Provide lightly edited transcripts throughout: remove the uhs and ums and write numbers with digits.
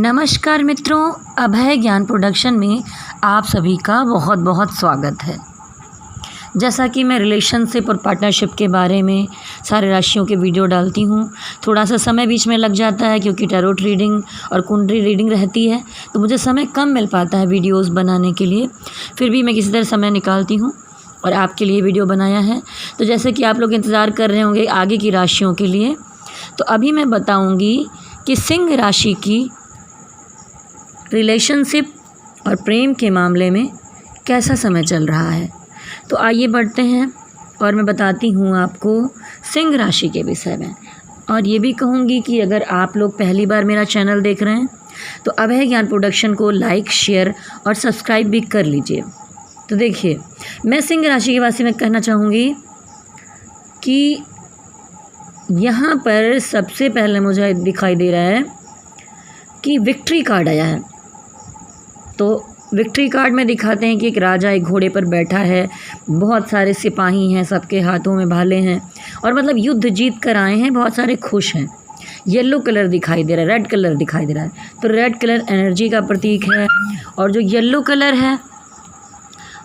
नमस्कार मित्रों, अभय ज्ञान प्रोडक्शन में आप सभी का बहुत बहुत स्वागत है। जैसा कि मैं रिलेशनशिप और पार्टनरशिप के बारे में सारे राशियों के वीडियो डालती हूँ, थोड़ा सा समय बीच में लग जाता है क्योंकि टैरोट रीडिंग और कुंडली रीडिंग रहती है, तो मुझे समय कम मिल पाता है वीडियोस बनाने के लिए। फिर भी मैं किसी तरह समय निकालती हूँ और आपके लिए वीडियो बनाया है। तो जैसे कि आप लोग इंतज़ार कर रहे होंगे आगे की राशियों के लिए, तो अभी मैं बताऊँगी कि सिंह राशि की रिलेशनशिप और प्रेम के मामले में कैसा समय चल रहा है। तो आइए बढ़ते हैं और मैं बताती हूँ आपको सिंह राशि के विषय में। और ये भी कहूँगी कि अगर आप लोग पहली बार मेरा चैनल देख रहे हैं तो अभय ज्ञान प्रोडक्शन को लाइक, शेयर और सब्सक्राइब भी कर लीजिए। तो देखिए, मैं सिंह राशि के बारे में कहना चाहूँगी कि यहाँ पर सबसे पहले मुझे दिखाई दे रहा है कि विक्ट्री कार्ड आया है। तो विक्ट्री कार्ड में दिखाते हैं कि एक राजा एक घोड़े पर बैठा है, बहुत सारे सिपाही हैं, सबके हाथों में भाले हैं और मतलब युद्ध जीत कर आए हैं, बहुत सारे खुश हैं। येलो कलर दिखाई दे रहा है, रेड कलर दिखाई दे रहा है। तो रेड कलर एनर्जी का प्रतीक है और जो येलो कलर है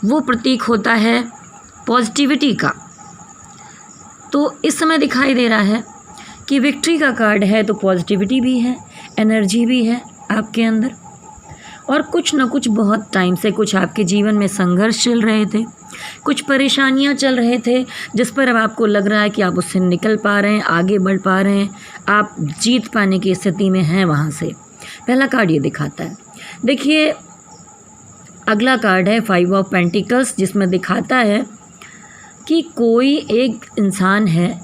वो प्रतीक होता है पॉजिटिविटी का। तो इस समय दिखाई दे रहा है कि विक्ट्री का कार्ड है तो पॉजिटिविटी भी है, एनर्जी भी है आपके अंदर। और कुछ न कुछ बहुत टाइम से कुछ आपके जीवन में संघर्ष चल रहे थे, कुछ परेशानियां चल रहे थे, जिस पर अब आपको लग रहा है कि आप उससे निकल पा रहे हैं, आगे बढ़ पा रहे हैं, आप जीत पाने की स्थिति में हैं। वहाँ से पहला कार्ड ये दिखाता है। देखिए, अगला कार्ड है 5 ऑफ पेंटिकल्स, जिसमें दिखाता है कि कोई एक इंसान है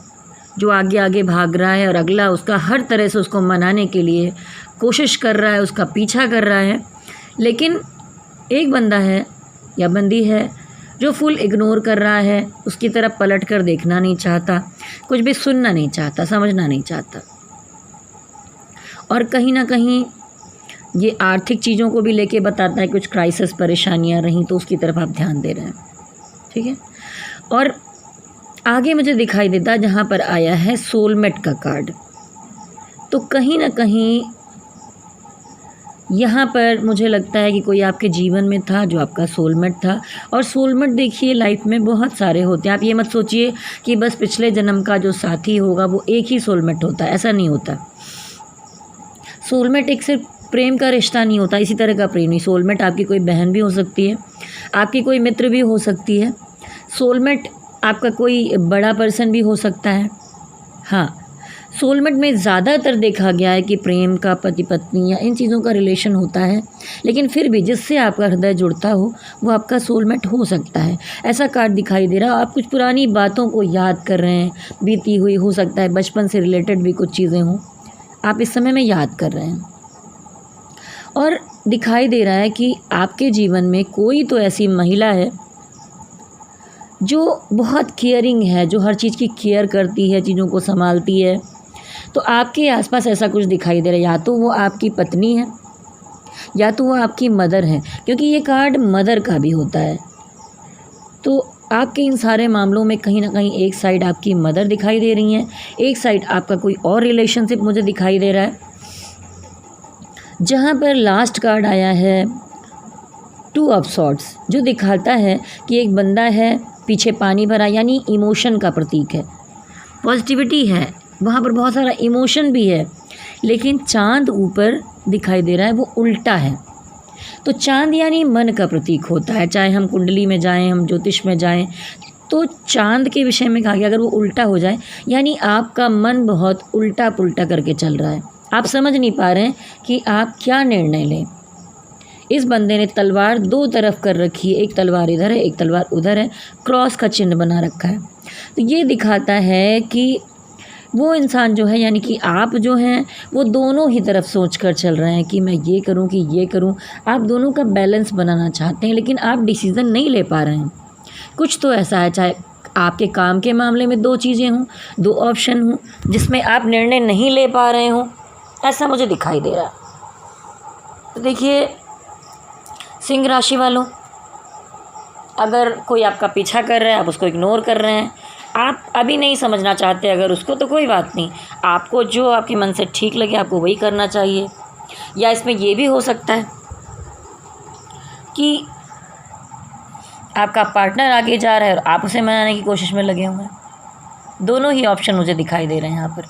जो आगे आगे भाग रहा है और अगला उसका हर तरह से उसको मनाने के लिए कोशिश कर रहा है, उसका पीछा कर रहा है। लेकिन एक बंदा है या बंदी है जो फुल इग्नोर कर रहा है, उसकी तरफ पलट कर देखना नहीं चाहता, कुछ भी सुनना नहीं चाहता, समझना नहीं चाहता। और कहीं ना कहीं ये आर्थिक चीज़ों को भी लेके बताता है, कुछ क्राइसिस परेशानियां रहीं तो उसकी तरफ आप ध्यान दे रहे हैं। ठीक है। और आगे मुझे दिखाई देता जहाँ पर आया है सोलमेट का कार्ड। तो कहीं ना कहीं यहाँ पर मुझे लगता है कि कोई आपके जीवन में था जो आपका सोलमेट था। और सोलमेट देखिए लाइफ में बहुत सारे होते हैं। आप ये मत सोचिए कि बस पिछले जन्म का जो साथी होगा वो एक ही सोलमेट होता है, ऐसा नहीं होता। सोलमेट एक सिर्फ प्रेम का रिश्ता नहीं होता, इसी तरह का प्रेम नहीं। सोलमेट आपकी कोई बहन भी हो सकती है, आपकी कोई मित्र भी हो सकती है, सोलमेट आपका कोई बड़ा पर्सन भी हो सकता है। हाँ, सोलमेट में ज़्यादातर देखा गया है कि प्रेम का, पति पत्नी या इन चीज़ों का रिलेशन होता है, लेकिन फिर भी जिससे आपका हृदय जुड़ता हो वो आपका सोलमेट हो सकता है। ऐसा कार्ड दिखाई दे रहा है। आप कुछ पुरानी बातों को याद कर रहे हैं, बीती हुई, हो सकता है बचपन से रिलेटेड भी कुछ चीज़ें हों, आप इस समय में याद कर रहे हैं। और दिखाई दे रहा है कि आपके जीवन में कोई तो ऐसी महिला है जो बहुत केयरिंग है, जो हर चीज़ की केयर करती है, चीज़ों को संभालती है। तो आपके आसपास ऐसा कुछ दिखाई दे रहा है, या तो वो आपकी पत्नी है या तो वो आपकी मदर है, क्योंकि ये कार्ड मदर का भी होता है। तो आपके इन सारे मामलों में कहीं ना कहीं एक साइड आपकी मदर दिखाई दे रही है, एक साइड आपका कोई और रिलेशनशिप मुझे दिखाई दे रहा है। जहाँ पर लास्ट कार्ड आया है 2 ऑफ सॉर्ड्स, जो दिखाता है कि एक बंदा है, पीछे पानी भरा, यानी इमोशन का प्रतीक है। पॉजिटिविटी है, वहाँ पर बहुत सारा इमोशन भी है, लेकिन चांद ऊपर दिखाई दे रहा है, वो उल्टा है। तो चांद यानी मन का प्रतीक होता है। चाहे हम कुंडली में जाएं, हम ज्योतिष में जाएं, तो चांद के विषय में कहा गया अगर वो उल्टा हो जाए, यानी आपका मन बहुत उल्टा पुल्टा करके चल रहा है, आप समझ नहीं पा रहे हैं कि आप क्या निर्णय लें। इस बंदे ने तलवार 2 तरफ कर रखी है, एक तलवार इधर है, एक तलवार उधर है, क्रॉस का चिन्ह बना रखा है। तो ये दिखाता है कि वो इंसान जो है, यानी कि आप जो हैं, वो दोनों ही तरफ सोच कर चल रहे हैं कि मैं ये करूं कि ये करूं। आप दोनों का बैलेंस बनाना चाहते हैं, लेकिन आप डिसीज़न नहीं ले पा रहे हैं। कुछ तो ऐसा है, चाहे आपके काम के मामले में 2 चीज़ें हों, 2 ऑप्शन हों, जिसमें आप निर्णय नहीं ले पा रहे हों, ऐसा मुझे दिखाई दे रहा है। तो देखिए सिंह राशि वालों, अगर कोई आपका पीछा कर रहा है, आप उसको इग्नोर कर रहे हैं, आप अभी नहीं समझना चाहते अगर उसको, तो कोई बात नहीं, आपको जो आपके मन से ठीक लगे आपको वही करना चाहिए। या इसमें ये भी हो सकता है कि आपका पार्टनर आगे जा रहा है और आप उसे मनाने की कोशिश में लगे हुए हैं। दोनों ही ऑप्शन मुझे दिखाई दे रहे हैं यहाँ पर।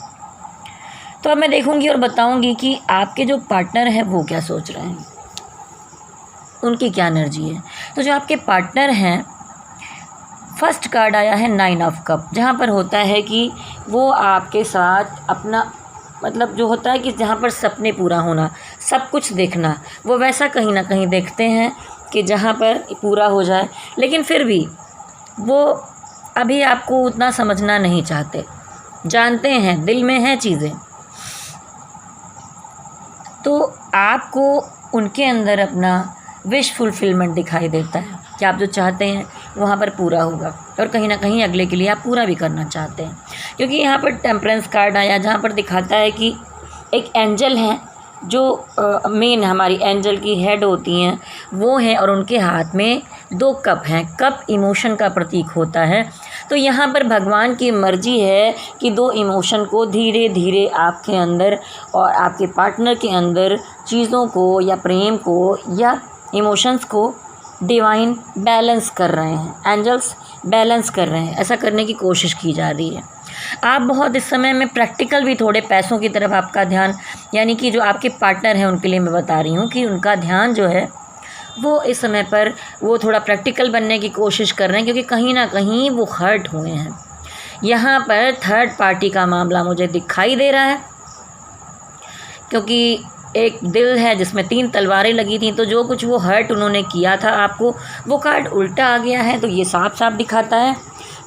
तो अब मैं देखूँगी और बताऊँगी कि आपके जो पार्टनर हैं वो क्या सोच रहे हैं, उनकी क्या एनर्जी है। तो जो आपके पार्टनर हैं, फर्स्ट कार्ड आया है 9 ऑफ कप, जहाँ पर होता है कि वो आपके साथ अपना मतलब जो होता है कि जहाँ पर सपने पूरा होना, सब कुछ देखना, वो वैसा कहीं ना कहीं देखते हैं कि जहाँ पर पूरा हो जाए, लेकिन फिर भी वो अभी आपको उतना समझना नहीं चाहते। जानते हैं, दिल में हैं चीज़ें, तो आपको उनके अंदर अपना विश फुलफिलमेंट दिखाई देता है कि आप जो चाहते हैं वहाँ पर पूरा होगा, और कहीं ना कहीं अगले के लिए आप पूरा भी करना चाहते हैं। क्योंकि यहाँ पर टेम्परेंस कार्ड आया, जहाँ पर दिखाता है कि एक एंजल है जो मेन हमारी एंजल की हेड होती हैं वो हैं, और उनके हाथ में 2 कप हैं। कप इमोशन का प्रतीक होता है। तो यहाँ पर भगवान की मर्जी है कि 2 इमोशन को धीरे धीरे आपके अंदर और आपके पार्टनर के अंदर चीज़ों को या प्रेम को या इमोशंस को डिवाइन बैलेंस कर रहे हैं, एंजल्स बैलेंस कर रहे हैं। ऐसा करने की कोशिश की जा रही है। आप बहुत इस समय में प्रैक्टिकल भी, थोड़े पैसों की तरफ आपका ध्यान, यानी कि जो आपके पार्टनर हैं उनके लिए मैं बता रही हूँ कि उनका ध्यान जो है वो इस समय पर वो थोड़ा प्रैक्टिकल बनने की कोशिश कर रहे हैं, क्योंकि कहीं ना कहीं वो हर्ट हुए हैं। यहाँ पर थर्ड पार्टी का मामला मुझे दिखाई दे रहा है, क्योंकि एक दिल है जिसमें 3 तलवारें लगी थी, तो जो कुछ वो हर्ट उन्होंने किया था आपको, वो कार्ड उल्टा आ गया है। तो ये साफ साफ दिखाता है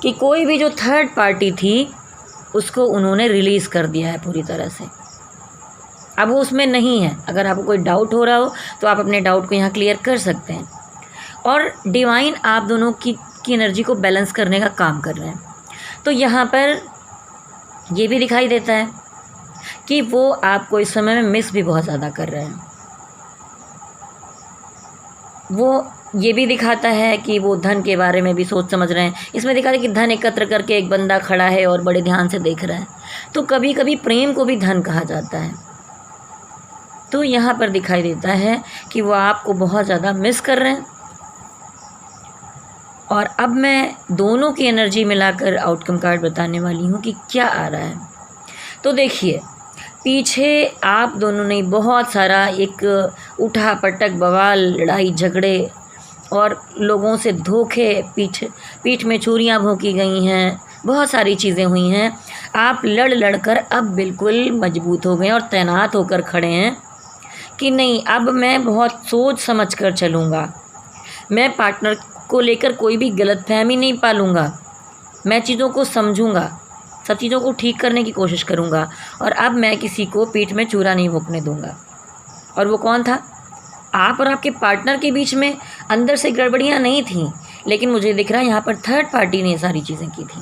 कि कोई भी जो थर्ड पार्टी थी उसको उन्होंने रिलीज़ कर दिया है पूरी तरह से। अब वो उसमें नहीं है। अगर आपको कोई डाउट हो रहा हो तो आप अपने डाउट को यहाँ क्लियर कर सकते हैं। और डिवाइन आप दोनों की एनर्जी को बैलेंस करने का काम कर रहे हैं। तो यहाँ पर ये भी दिखाई देता है कि वो आपको इस समय में मिस भी बहुत ज़्यादा कर रहे हैं। वो ये भी दिखाता है कि वो धन के बारे में भी सोच समझ रहे हैं। इसमें दिखाता है कि धन एकत्र करके एक बंदा खड़ा है और बड़े ध्यान से देख रहा है। तो कभी कभी प्रेम को भी धन कहा जाता है। तो यहाँ पर दिखाई देता है कि वो आपको बहुत ज़्यादा मिस कर रहे हैं। और अब मैं दोनों की एनर्जी मिलाकर आउटकम कार्ड बताने वाली हूँ कि क्या आ रहा है। तो देखिए, पीछे आप दोनों ने बहुत सारा एक उठा पटक, बवाल, लड़ाई झगड़े और लोगों से धोखे, पीठ में छुरियां भोंकी गई हैं, बहुत सारी चीज़ें हुई हैं। आप लड़ कर अब बिल्कुल मजबूत हो गए और तैनात होकर खड़े हैं कि नहीं, अब मैं बहुत सोच समझ कर चलूँगा। मैं पार्टनर को लेकर कोई भी गलतफहमी नहीं पालूँगा। मैं चीज़ों को समझूँगा, सब चीज़ों को ठीक करने की कोशिश करूँगा, और अब मैं किसी को पीठ में छुरा नहीं भोंकने दूँगा। और वो कौन था? आप और आपके पार्टनर के बीच में अंदर से गड़बड़ियाँ नहीं थीं, लेकिन मुझे दिख रहा है यहाँ पर थर्ड पार्टी ने ये सारी चीज़ें की थी।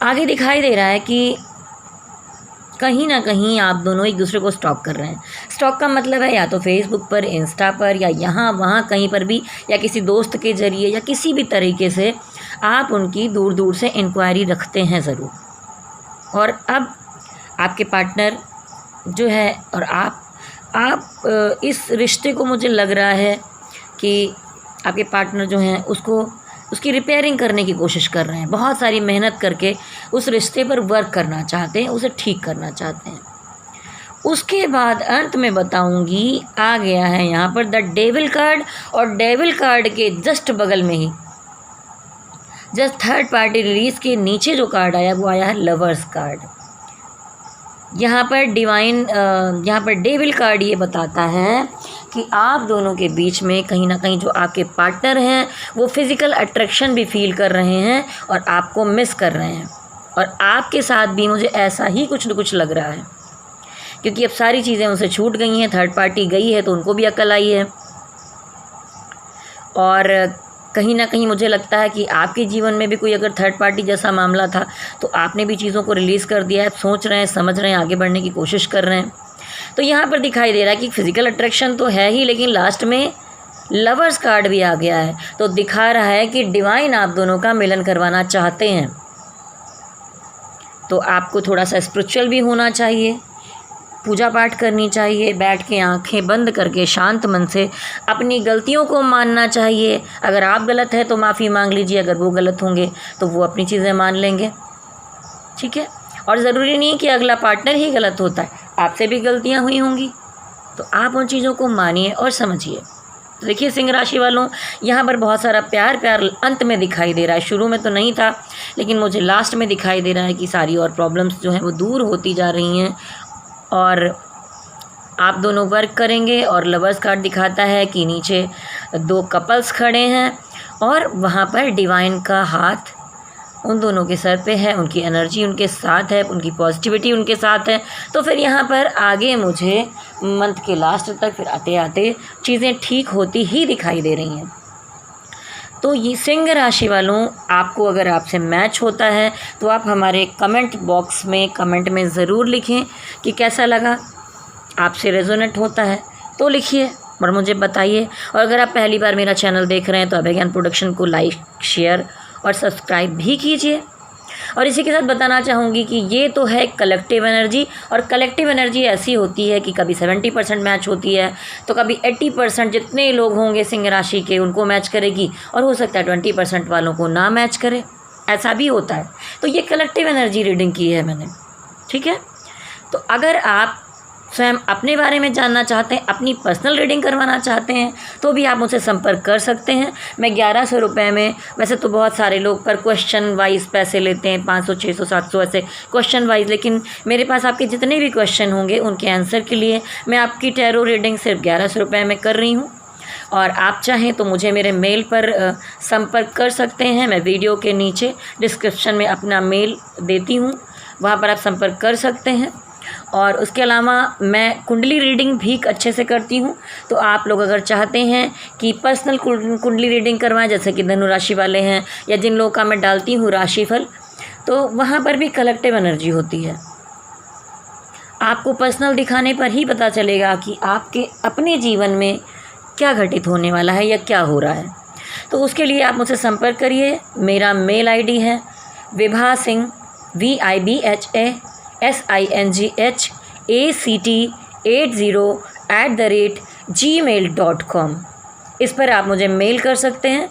आगे दिखाई दे रहा है कि कहीं ना कहीं आप दोनों एक दूसरे को स्टॉक कर रहे हैं। स्टॉक का मतलब है या तो फेसबुक पर, इंस्टा पर, या यहाँ वहाँ कहीं पर भी, या किसी दोस्त के ज़रिए, या किसी भी तरीके से आप उनकी दूर दूर से इंक्वायरी रखते हैं ज़रूर। और अब आपके पार्टनर जो है और आप इस रिश्ते को, मुझे लग रहा है कि आपके पार्टनर जो हैं उसकी रिपेयरिंग करने की कोशिश कर रहे हैं। बहुत सारी मेहनत करके उस रिश्ते पर वर्क करना चाहते हैं, उसे ठीक करना चाहते हैं। उसके बाद अंत में बताऊंगी, आ गया है यहाँ पर द डेविल कार्ड, और डेविल कार्ड के जस्ट बगल में ही, जस्ट थर्ड पार्टी रिलीज के नीचे जो कार्ड आया वो आया है लवर्स कार्ड। यहाँ पर डेविल कार्ड ये बताता है कि आप दोनों के बीच में कहीं ना कहीं जो आपके पार्टनर हैं वो फिज़िकल अट्रैक्शन भी फील कर रहे हैं और आपको मिस कर रहे हैं। और आपके साथ भी मुझे ऐसा ही कुछ न कुछ लग रहा है, क्योंकि अब सारी चीज़ें उनसे छूट गई हैं। थर्ड पार्टी गई है तो उनको भी अकल आई है। और कहीं ना कहीं मुझे लगता है कि आपके जीवन में भी कोई अगर थर्ड पार्टी जैसा मामला था तो आपने भी चीज़ों को रिलीज़ कर दिया है, सोच रहे हैं, समझ रहे हैं, आगे बढ़ने की कोशिश कर रहे हैं। तो यहाँ पर दिखाई दे रहा है कि फिज़िकल अट्रैक्शन तो है ही, लेकिन लास्ट में लवर्स कार्ड भी आ गया है। तो दिखा रहा है कि डिवाइन आप दोनों का मिलन करवाना चाहते हैं। तो आपको थोड़ा सा स्पिरिचुअल भी होना चाहिए, पूजा पाठ करनी चाहिए, बैठ के आंखें बंद करके शांत मन से अपनी गलतियों को मानना चाहिए। अगर आप गलत है तो माफ़ी मांग लीजिए, अगर वो गलत होंगे तो वो अपनी चीज़ें मान लेंगे, ठीक है। और ज़रूरी नहीं कि अगला पार्टनर ही गलत होता है, आपसे भी गलतियाँ हुई होंगी, तो आप उन चीज़ों को मानिए और समझिए। तो देखिए सिंह राशि वालों, यहाँ पर बहुत सारा प्यार अंत में दिखाई दे रहा है। शुरू में तो नहीं था, लेकिन मुझे लास्ट में दिखाई दे रहा है कि सारी और प्रॉब्लम्स जो हैं वो दूर होती जा रही हैं और आप दोनों वर्क करेंगे। और लवर्स कार्ड दिखाता है कि नीचे 2 कपल्स खड़े हैं और वहाँ पर डिवाइन का हाथ उन दोनों के सर पे है, उनकी एनर्जी उनके साथ है, उनकी पॉजिटिविटी उनके साथ है। तो फिर यहाँ पर आगे मुझे मंथ के लास्ट तक फिर आते आते चीज़ें ठीक होती ही दिखाई दे रही हैं। तो ये सिंह राशि वालों, आपको अगर आपसे मैच होता है तो आप हमारे कमेंट बॉक्स में कमेंट में ज़रूर लिखें कि कैसा लगा, आपसे रेजोनेट होता है तो लिखिए और मुझे बताइए। और अगर आप पहली बार मेरा चैनल देख रहे हैं तो अभय ज्ञान प्रोडक्शन को लाइक, शेयर और सब्सक्राइब भी कीजिए। और इसी के साथ बताना चाहूँगी कि ये तो है कलेक्टिव एनर्जी, और कलेक्टिव एनर्जी ऐसी होती है कि कभी 70% मैच होती है तो कभी 80% जितने लोग होंगे सिंह राशि के उनको मैच करेगी, और हो सकता है 20% वालों को ना मैच करे, ऐसा भी होता है। तो ये कलेक्टिव एनर्जी रीडिंग की है मैंने, ठीक है। तो अगर आप स्वयं अपने बारे में जानना चाहते हैं, अपनी पर्सनल रीडिंग करवाना चाहते हैं, तो भी आप मुझसे संपर्क कर सकते हैं। मैं 1100 रुपये में, वैसे तो बहुत सारे लोग पर क्वेश्चन वाइज पैसे लेते हैं, 500, 600, 700 ऐसे क्वेश्चन वाइज, लेकिन मेरे पास आपके जितने भी क्वेश्चन होंगे उनके आंसर के लिए मैं आपकी टैरो रीडिंग सिर्फ 1100 रुपये में कर रही हूँ। और आप चाहें तो मुझे मेरे मेल पर संपर्क कर सकते हैं। मैं वीडियो के नीचे डिस्क्रिप्शन में अपना मेल देती हूँ, वहाँ पर आप संपर्क कर सकते हैं। और उसके अलावा मैं कुंडली रीडिंग भी अच्छे से करती हूँ, तो आप लोग अगर चाहते हैं कि पर्सनल कुंडली रीडिंग करवाएं, जैसे कि धनु राशि वाले हैं या जिन लोगों का मैं डालती हूँ राशिफल, तो वहाँ पर भी कलेक्टिव एनर्जी होती है। आपको पर्सनल दिखाने पर ही पता चलेगा कि आपके अपने जीवन में क्या घटित होने वाला है या क्या हो रहा है। तो उसके लिए आप मुझसे संपर्क करिए। मेरा मेल आईडी है विभा सिंह VIBHASINGHACT80@gmail.com, इस पर आप मुझे मेल कर सकते हैं।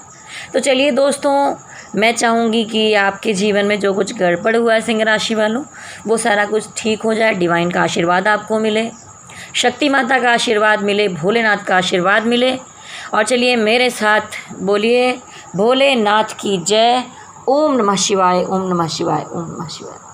तो चलिए दोस्तों, मैं चाहूँगी कि आपके जीवन में जो कुछ गड़बड़ हुआ है सिंह राशि वालों, वो सारा कुछ ठीक हो जाए। डिवाइन का आशीर्वाद आपको मिले, शक्ति माता का आशीर्वाद मिले, भोलेनाथ का आशीर्वाद मिले। और चलिए मेरे साथ बोलिए, भोलेनाथ की जय। ओम नमः शिवाय, ओम नमः शिवाय, ओम नमः शिवाय।